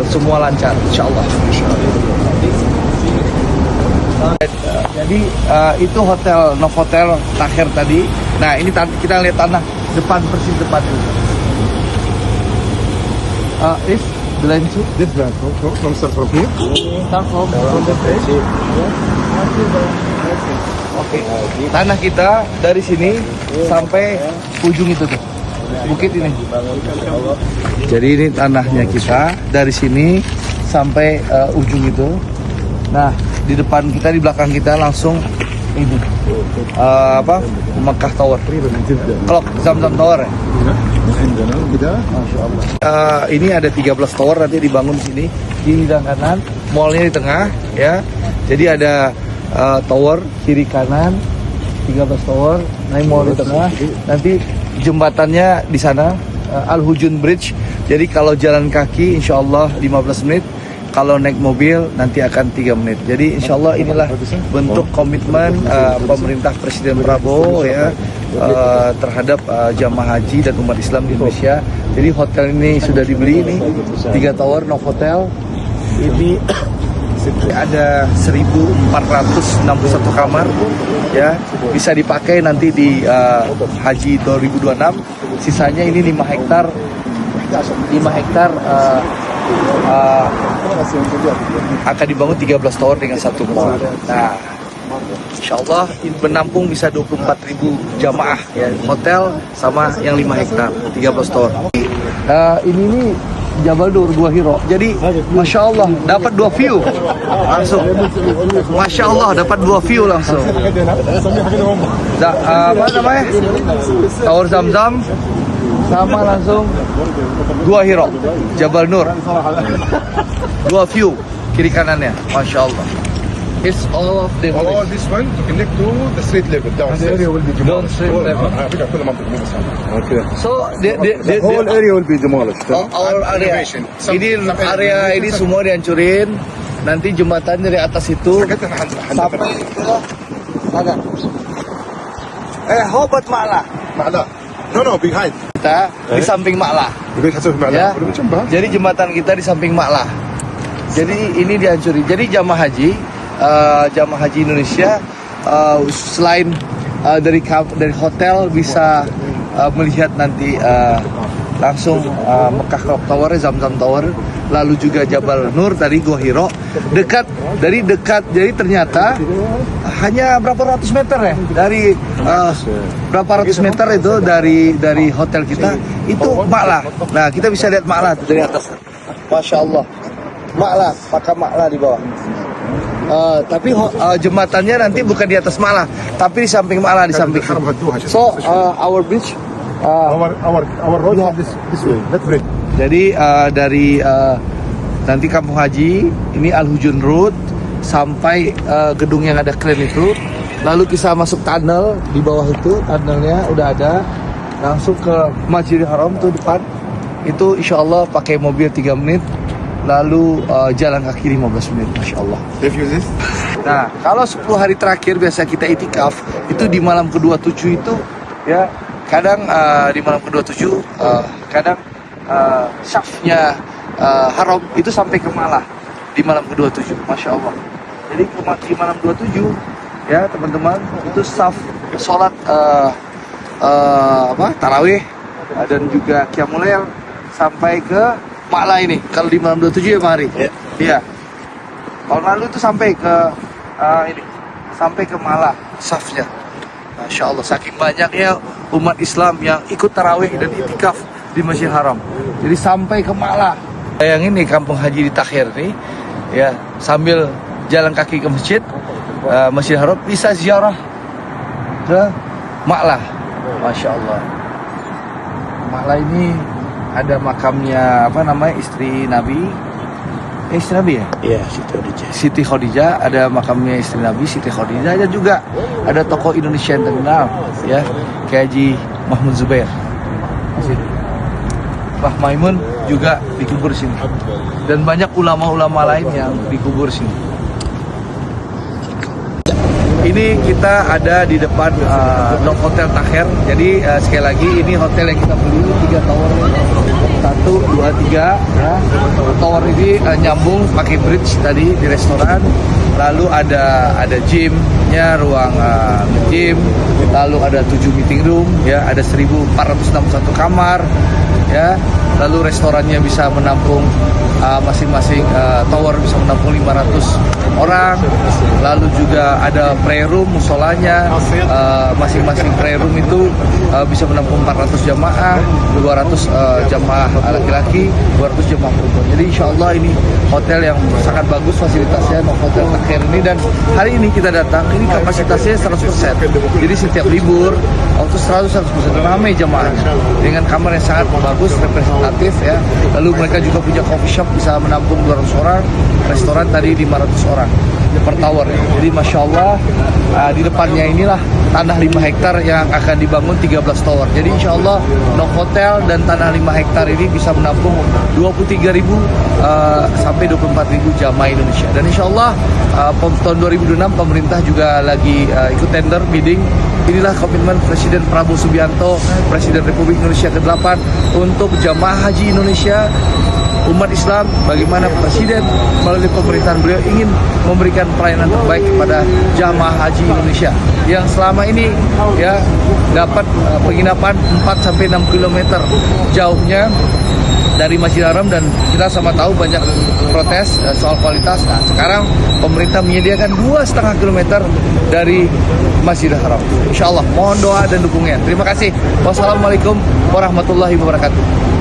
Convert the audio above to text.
semua lancar, insyaallah. Jadi itu hotel Novotel Takher tadi. Nah ini kita lihat tanah depan, persis depan itu. Is the line to? This brand from start from here. Start from the place. Oke. Tanah kita dari sini sampai ujung itu tuh. Bukit ini. Jadi ini tanahnya kita dari sini sampai ujung itu. Nah, di depan kita, di belakang kita langsung ini Mekah Tower. Kalau Zamzam Tower ya. Ini ada 13 tower nanti dibangun di sini, kiri dan kanan. Mallnya di tengah ya. Jadi ada tower kiri kanan, 13 tower. Nah, mall di tengah. Nanti jembatannya di sana, Al Hujun Bridge. Jadi kalau jalan kaki insya Allah 15 menit. Kalau naik mobil nanti akan 3 menit. Jadi insya Allah inilah bentuk komitmen pemerintah Presiden Prabowo ya terhadap jamaah haji dan umat Islam di Indonesia. Jadi hotel ini sudah dibeli ini 3 tower Novotel. Ini ada 1.461 kamar ya, bisa dipakai nanti di Haji 2026. Sisanya ini 5 hektar akan dibangun 13 tower dengan 1 mall. Nah, insya Allah menampung bisa 24.000 jamaah ya, hotel sama yang 5 hektar 13 tower. Ini Jabal Nur Gua Hiro. Jadi Masya Allah dapat 2 view langsung. Masya Allah dapat 2 view langsung. Apa namanya? Tower Zamzam sama langsung Gua Hiro, Jabal Nur. 2 view kiri kanannya, Masya Allah. It's all of them. All this one to connect to the street level downstairs. The area will be demolished. Okay. So the whole area will be demolished. Our area. Ini area ini semua dihancurin. Nanti jembatan dari atas itu sampai ke mana? How about Ma'la? Ma'la. No, behind. Kita di samping Ma'la. Ya. Jadi jembatan kita di samping Ma'la. Jadi ini dihancurin. Jadi jamaah haji Indonesia selain dari hotel bisa melihat nanti langsung Mekah Tower, Zamzam Tower, lalu juga Jabal Nur tadi Gua Hiro, dekat. Jadi ternyata hanya berapa ratus meter ya dari berapa ratus meter itu dari hotel kita itu Ma'la. Nah kita bisa lihat Ma'la dari atas, Masya Allah. Ma'la, pakai Ma'la di bawah. Tapi jembatannya nanti bukan di atas Ma'la, tapi di samping Ma'la, di samping. So our bridge, our road this way, that bridge. Jadi dari nanti Kampung Haji ini Al Hujun Road sampai gedung yang ada kren itu, lalu kita masuk tunnel di bawah itu, tunnelnya udah ada, langsung ke Masjidil Haram tuh depan. Itu insya Allah pakai mobil 3 menit. Lalu jalan kaki 15 menit, Masya Allah. Nah, kalau 10 hari terakhir biasa kita itikaf, itu di malam ke-27 itu, ya, kadang di malam ke-27, kadang syafnya haram itu sampai ke Ma'la di malam ke-27, Masya Allah. Jadi di malam 27, ya teman-teman, itu syaf sholat tarawih dan juga qiyamul lail sampai ke Ma'la ini. Kalau di malam 27 ya mari. Iya. Tahun lalu itu sampai ke ini, sampai ke Ma'la safnya. Masya Allah, saking banyaknya umat Islam yang ikut tarawih dan itikaf di Masjidil Haram. Jadi sampai ke Ma'la. Yang ini Kampung Haji di Takher nih, ya sambil jalan kaki ke masjid, Masjidil Haram bisa ziarah ke Ma'la. Masya Allah. Ma'la ini ada makamnya istri Nabi ya? Iya, Siti Khadijah. Ada makamnya istri Nabi Siti Khadijah, dan juga ada tokoh Indonesia yang terkenal ya, kayak Haji Mahmud Zubair. Mbah Maimun juga dikubur sini, dan banyak ulama-ulama lain yang dikubur sini. Ini kita ada di depan Novotel Takher. Jadi sekali lagi ini hotel yang kita beli 3 tower, 1, 2, 3 ya. Tower tower ini nyambung pakai bridge tadi di restoran. Lalu ada gymnya, ruang gym. Lalu ada 7 meeting room, ya, ada 1.461 kamar, ya. Lalu restorannya bisa menampung masing-masing tower bisa menampung 500 orang. Lalu juga ada prayer room, musolanya, masing-masing prayer room itu bisa menampung 400 jamaah, 200 jamaah laki-laki, 200 jamaah perempuan. Jadi insya Allah ini hotel yang sangat bagus fasilitasnya, hotel terakhir ini. Dan hari ini kita datang, ini kapasitasnya 100%. Jadi setiap libur, waktu 100% ramai jamaahnya dengan kamar yang sangat bagus, representatif, ya. Lalu mereka juga punya coffee shop bisa menampung 200 orang, restoran tadi 500 orang per tower. Jadi Masya Allah, di depannya inilah tanah 5 hektar yang akan dibangun 13 tower. Jadi Insya Allah hotel dan tanah 5 hektar ini bisa menampung 23.000 sampai 24.000 jamaah Indonesia. Dan Insya Allah tahun 2006 pemerintah juga lagi ikut tender bidding. Inilah komitmen Presiden Prabowo Subianto, Presiden Republik Indonesia ke-8 untuk jamaah haji Indonesia, umat Islam. Bagaimana Presiden melalui pemerintahan beliau ingin memberikan pelayanan terbaik kepada jamaah haji Indonesia yang selama ini, ya, dapat penginapan 4 sampai 6 km jauhnya dari Masjidil Haram, dan kita sama tahu banyak protes soal kualitas. Nah, sekarang pemerintah menyediakan 2,5 km dari Masjidil Haram. Insya Allah mohon doa dan dukungan. Terima kasih. Wassalamualaikum warahmatullahi wabarakatuh.